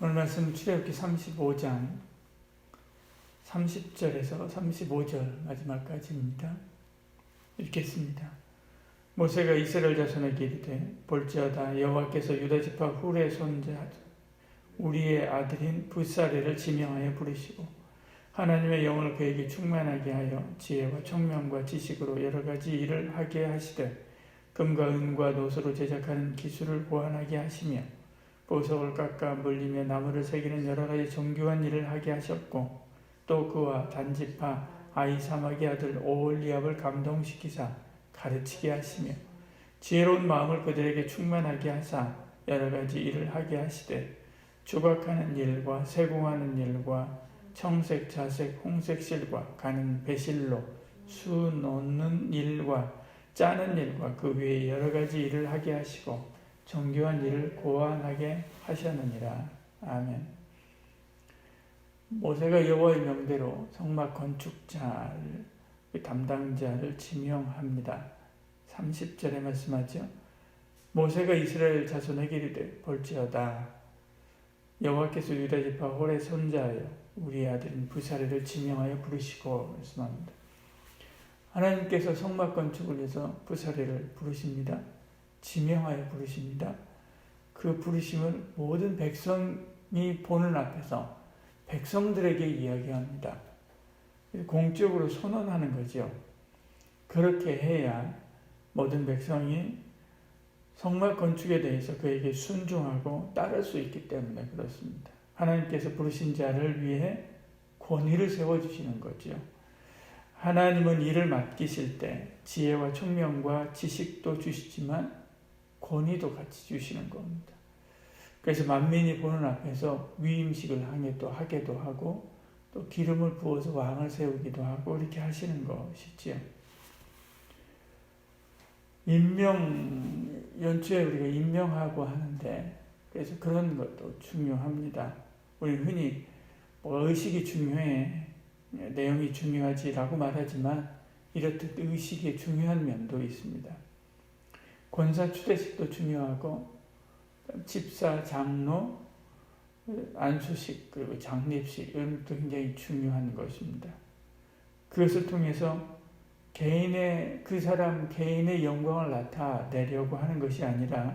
오늘 말씀 출애굽기 35장 30절에서 35절 마지막까지입니다. 읽겠습니다. 모세가 이스라엘 자손에게 이르되 볼지어다 여호와께서 유다 지파 훌의 손자 우리의 아들인 붓사레를 지명하여 부르시고 하나님의 영을 그에게 충만하게 하여 지혜와 총명과 지식으로 여러 가지 일을 하게 하시되 금과 은과 노소로 제작하는 기술을 보완하게 하시며 보석을 깎아 물리며 나무를 새기는 여러 가지 정교한 일을 하게 하셨고 또 그와 단지파 아히사막의 아들 오홀리압을 감동시키사 가르치게 하시며 지혜로운 마음을 그들에게 충만하게 하사 여러 가지 일을 하게 하시되 조각하는 일과 세공하는 일과 청색, 자색, 홍색 실과 가는 배실로 수 놓는 일과 짜는 일과 그 외에 여러 가지 일을 하게 하시고 정교한 일을 고안하게 하셨느니라. 아멘. 모세가 여호와의 명대로 성막 건축자를 담당자를 지명합니다. 30절에 말씀하죠. 모세가 이스라엘 자손에게 이르되 볼지어다 여호와께서 유다 지파 홀의 손자여 우리의 아들인 붓사레를 지명하여 부르시고 말씀합니다. 하나님께서 성막 건축을 위해서 붓사레를 부르십니다. 지명하여 부르십니다. 그 부르심을 모든 백성이 보는 앞에서 백성들에게 이야기합니다. 공적으로 선언하는 거죠. 그렇게 해야 모든 백성이 성막 건축에 대해서 그에게 순종하고 따를 수 있기 때문에 그렇습니다. 하나님께서 부르신 자를 위해 권위를 세워주시는 거죠. 하나님은 일을 맡기실 때 지혜와 총명과 지식도 주시지만 권위도 같이 주시는 겁니다. 그래서 만민이 보는 앞에서 위임식을 하기도 하고 또 기름을 부어서 왕을 세우기도 하고 이렇게 하시는 것이지요. 연초에 우리가 임명하고 하는데 그래서 그런 것도 중요합니다. 우리 흔히 의식이 중요해, 내용이 중요하지라고 말하지만 이렇듯 의식의 중요한 면도 있습니다. 권사 추대식도 중요하고 집사, 장로, 안수식 그리고 장립식 이런 것도 굉장히 중요한 것입니다. 그것을 통해서 그 사람 개인의 영광을 나타내려고 하는 것이 아니라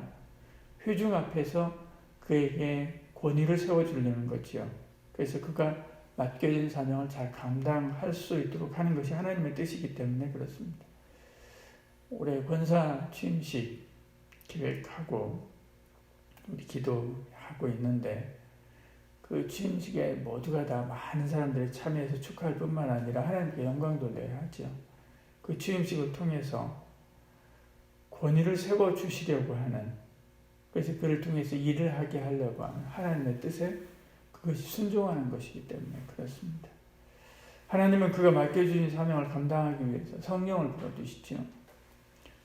회중 앞에서 그에게 권위를 세워주려는 거지요. 그래서 그가 맡겨진 사명을 잘 감당할 수 있도록 하는 것이 하나님의 뜻이기 때문에 그렇습니다. 올해 권사 취임식 기획하고 우리 기도하고 있는데 그 취임식에 모두가 다 많은 사람들이 참여해서 축하할 뿐만 아니라 하나님께 영광 돌려야 하죠. 그 취임식을 통해서 권위를 세워주시려고 하는, 그래서 그를 통해서 일을 하게 하려고 하는 하나님의 뜻에 그것이 순종하는 것이기 때문에 그렇습니다. 하나님은 그가 맡겨주신 사명을 감당하기 위해서 성령을 부어주시죠.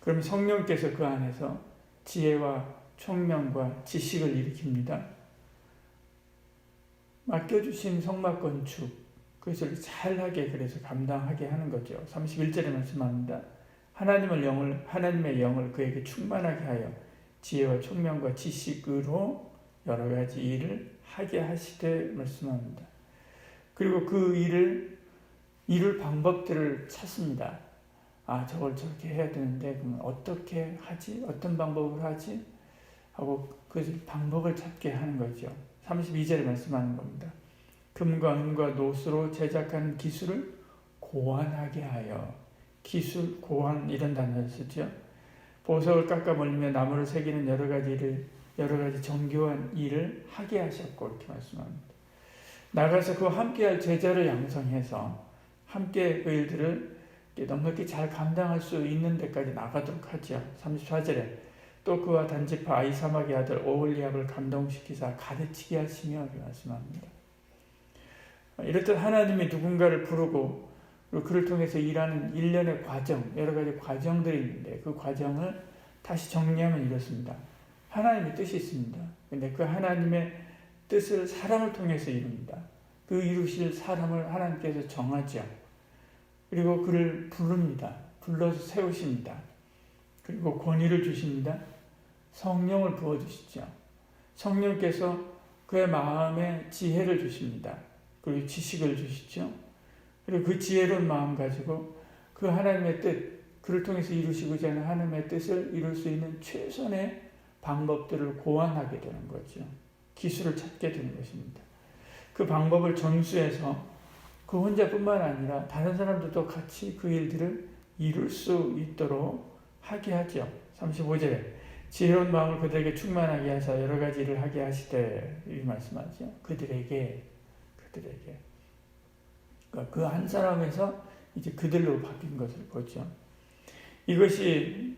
그러면 성령께서 그 안에서 지혜와 총명과 지식을 일으킵니다. 맡겨주신 성막 건축, 그것을 잘하게 그래서 감당하게 하는 거죠. 31절에 말씀합니다. 하나님의 영을 그에게 충만하게 하여 지혜와 총명과 지식으로 여러 가지 일을 하게 하시되 말씀합니다. 그리고 그 일을 이룰 방법들을 찾습니다. 저걸 저렇게 해야 되는데 그러면 어떻게 하지? 어떤 방법으로 하지? 하고 그 방법을 찾게 하는 거죠. 32절에 말씀하는 겁니다. 금과 은과 노수로 제작한 기술을 고안하게 하여, 기술, 고안 이런 단어를 쓰죠. 보석을 깎아 멀리며 나무를 새기는 여러 가지 정교한 일을 하게 하셨고 이렇게 말씀합니다. 나가서 그와 함께할 제자를 양성해서 함께 그 일들을 넉넉히 잘 감당할 수 있는 데까지 나가도록 하죠. 34절에 또 그와 단지파 아히사막의 아들 오홀리압을 감동시키사 가르치게 하시며 이렇게 말씀합니다. 이렇듯 하나님이 누군가를 부르고 그를 통해서 일하는 일련의 과정, 여러 가지 과정들이 있는데 그 과정을 다시 정리하면 이렇습니다. 하나님의 뜻이 있습니다. 근데 그 하나님의 뜻을 사람을 통해서 이룹니다. 그 이루실 사람을 하나님께서 정하죠. 그리고 그를 부릅니다. 불러서 세우십니다. 그리고 권위를 주십니다. 성령을 부어주시죠. 성령께서 그의 마음에 지혜를 주십니다. 그리고 지식을 주시죠. 그리고 그 지혜로운 마음 가지고 그 하나님의 뜻, 그를 통해서 이루시고자 하는 하나님의 뜻을 이룰 수 있는 최선의 방법들을 고안하게 되는 거죠. 기술을 찾게 되는 것입니다. 그 방법을 전수해서 그 혼자뿐만 아니라 다른 사람들도 같이 그 일들을 이룰 수 있도록 하게 하죠. 35절에 지혜로운 마음을 그들에게 충만하게 하사 여러 가지 일을 하게 하시되 이 말씀하죠. 그들에게 그러니까 그 한 사람에서 이제 그들로 바뀐 것을 보죠. 이것이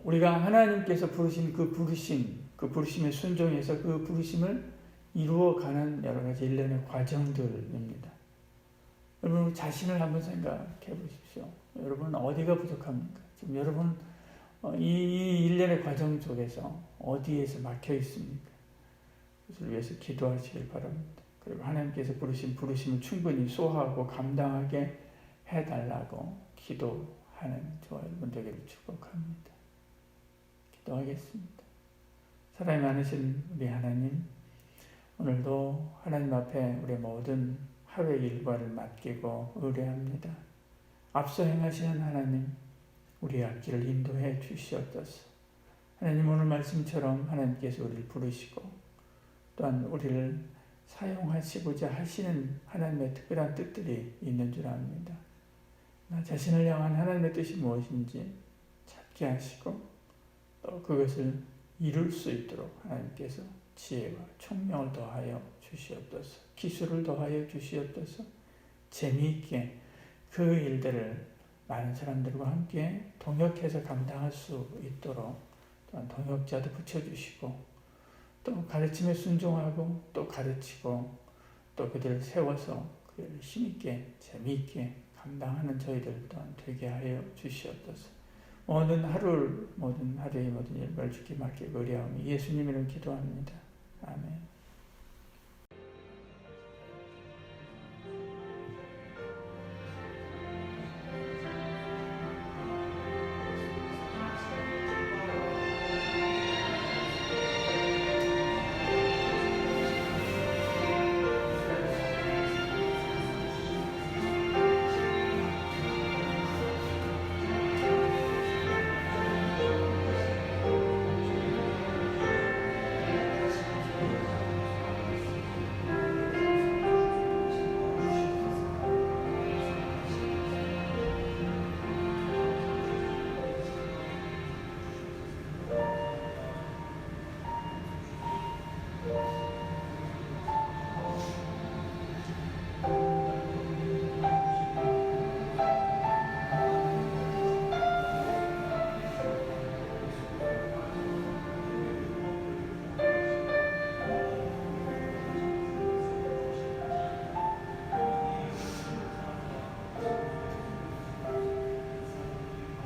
우리가 하나님께서 부르신 그 부르심에 순종해서 그 부르심을 이루어가는 여러 가지 일련의 과정들입니다. 여러분 자신을 한번 생각해 보십시오. 여러분 어디가 부족합니까? 지금 여러분 이 일련의 과정 속에서 어디에서 막혀 있습니까? 그것을 위해서 기도하시길 바랍니다. 그리고 하나님께서 부르신 부르심을 충분히 소화하고 감당하게 해달라고 기도하는 저와 여러분 되기를 축복합니다. 기도하겠습니다. 사랑이 많으신 우리 하나님, 오늘도 하나님 앞에 우리의 모든 하루의 일과를 맡기고 의뢰합니다. 앞서 행하시는 하나님, 우리의 앞길을 인도해 주시옵소서. 하나님 오늘 말씀처럼 하나님께서 우리를 부르시고 또한 우리를 사용하시고자 하시는 하나님의 특별한 뜻들이 있는 줄 압니다. 나 자신을 향한 하나님의 뜻이 무엇인지 찾게 하시고 또 그것을 이룰 수 있도록 하나님께서 지혜와 총명을 더하여 주시옵소서. 기술을 더하여 주시옵소서. 재미있게 그 일들을 많은 사람들과 함께 동역해서 감당할 수 있도록 또한 동역자도 붙여주시고 또 가르침에 순종하고 또 가르치고 또 그들을 세워서 그들을 힘있게 재미있게 감당하는 저희들 또한 되게 하여 주시옵소서. 모든 하루의 모든 일을 주께 맡기고 의뢰하오며 예수님 이름으로 기도합니다. 아멘.